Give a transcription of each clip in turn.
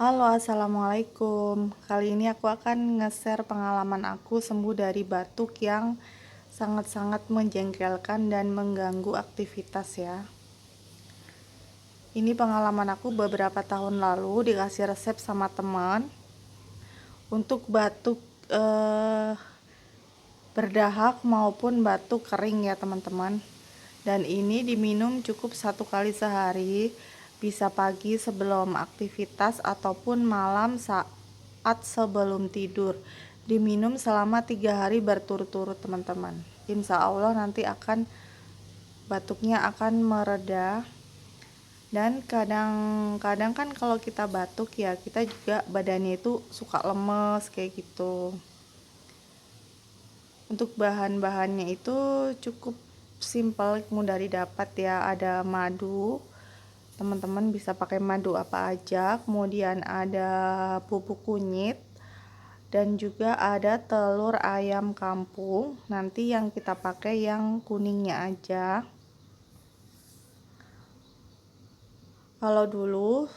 Halo, assalamualaikum. Kali ini aku akan nge-share pengalaman aku sembuh dari batuk yang sangat-sangat menjengkelkan dan mengganggu aktivitas ya. Ini pengalaman aku beberapa tahun lalu dikasih resep sama teman untuk batuk berdahak maupun batuk kering ya teman-teman. Dan ini diminum cukup 1 kali sehari, bisa pagi sebelum aktivitas ataupun malam saat sebelum tidur. Diminum selama 3 hari berturut-turut teman-teman. Insya Allah nanti batuknya akan mereda. Dan kadang-kadang kan kalau kita batuk ya, kita juga badannya itu suka lemes kayak gitu. Untuk bahan-bahannya itu cukup simpel, mudah didapat ya. Ada madu, teman-teman bisa pakai madu apa aja, kemudian ada bubuk kunyit, dan juga ada telur ayam kampung. Nanti yang kita pakai yang kuningnya aja. Kalau dulu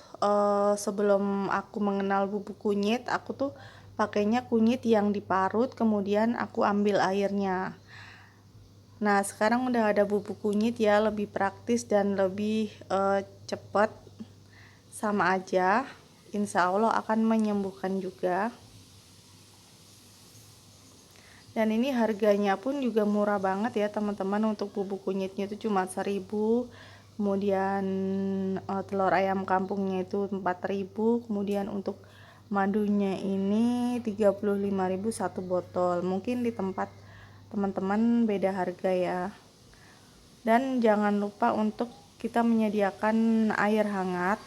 sebelum aku mengenal bubuk kunyit, aku tuh pakainya kunyit yang diparut, kemudian aku ambil airnya. Nah, sekarang udah ada bubuk kunyit ya, lebih praktis dan lebih cepat, sama aja. Insya Allah akan menyembuhkan juga. Dan ini harganya pun juga murah banget ya teman-teman. Untuk bubuk kunyitnya itu cuma 1.000, kemudian telur ayam kampungnya itu 4.000, kemudian untuk madunya ini 35.000 satu botol. Mungkin di tempat teman-teman beda harga ya. Dan jangan lupa untuk kita menyediakan air hangat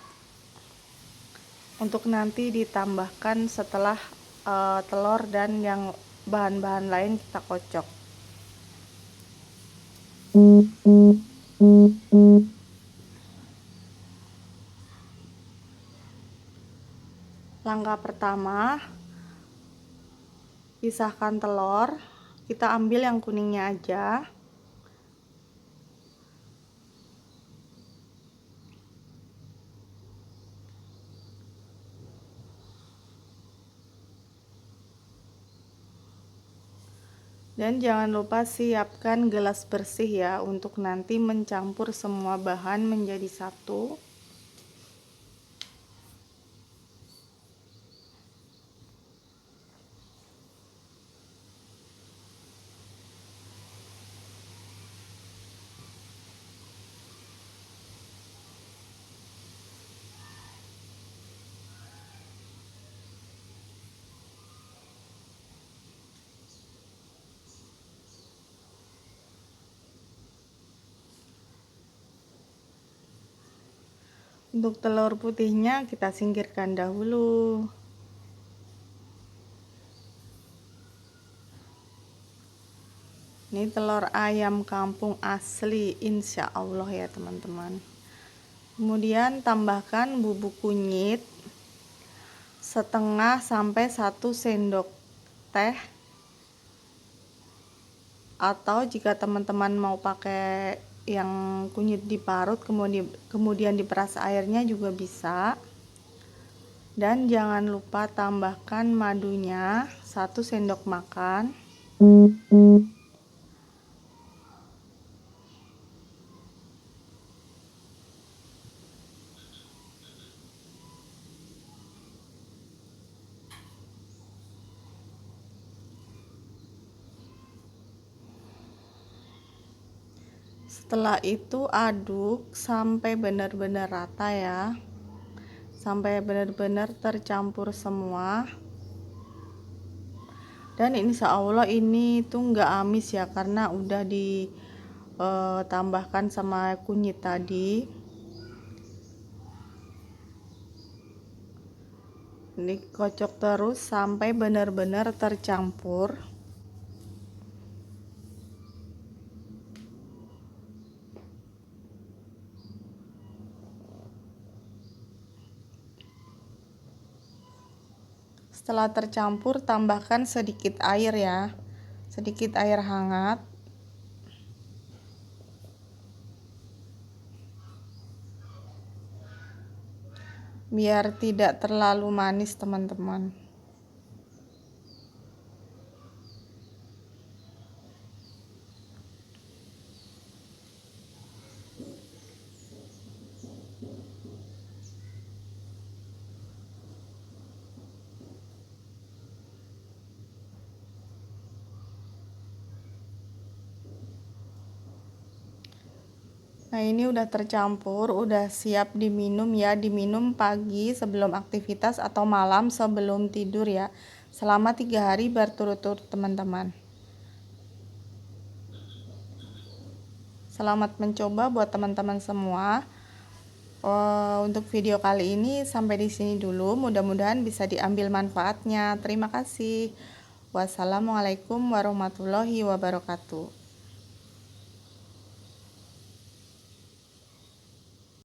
untuk nanti ditambahkan setelah telur dan yang bahan-bahan lain kita kocok. Langkah pertama, pisahkan telur, kita ambil yang kuningnya aja. Dan jangan lupa siapkan gelas bersih ya, untuk nanti mencampur semua bahan menjadi satu. Untuk telur putihnya kita singkirkan dahulu. Ini telur ayam kampung asli, insya Allah ya teman-teman. Kemudian tambahkan bubuk kunyit setengah sampai 1 sendok teh, atau jika teman-teman mau pakai yang kunyit diparut kemudian diperas airnya juga bisa. Dan jangan lupa tambahkan madunya 1 sendok makan. Setelah itu aduk sampai benar-benar rata ya, sampai benar-benar tercampur semua. Dan insya Allah ini tuh nggak amis ya, karena udah ditambahkan sama kunyit tadi. Ini kocok terus sampai benar-benar tercampur. Setelah tercampur, tambahkan sedikit air ya, sedikit air hangat. biar tidak terlalu manis teman-teman. Nah, ini udah tercampur, udah siap diminum ya, diminum pagi sebelum aktivitas atau malam sebelum tidur ya, selama 3 hari berturut-turut teman-teman. Selamat mencoba buat teman-teman semua. Untuk video kali ini sampai di sini dulu, mudah-mudahan bisa diambil manfaatnya. Terima kasih. Wassalamualaikum warahmatullahi wabarakatuh.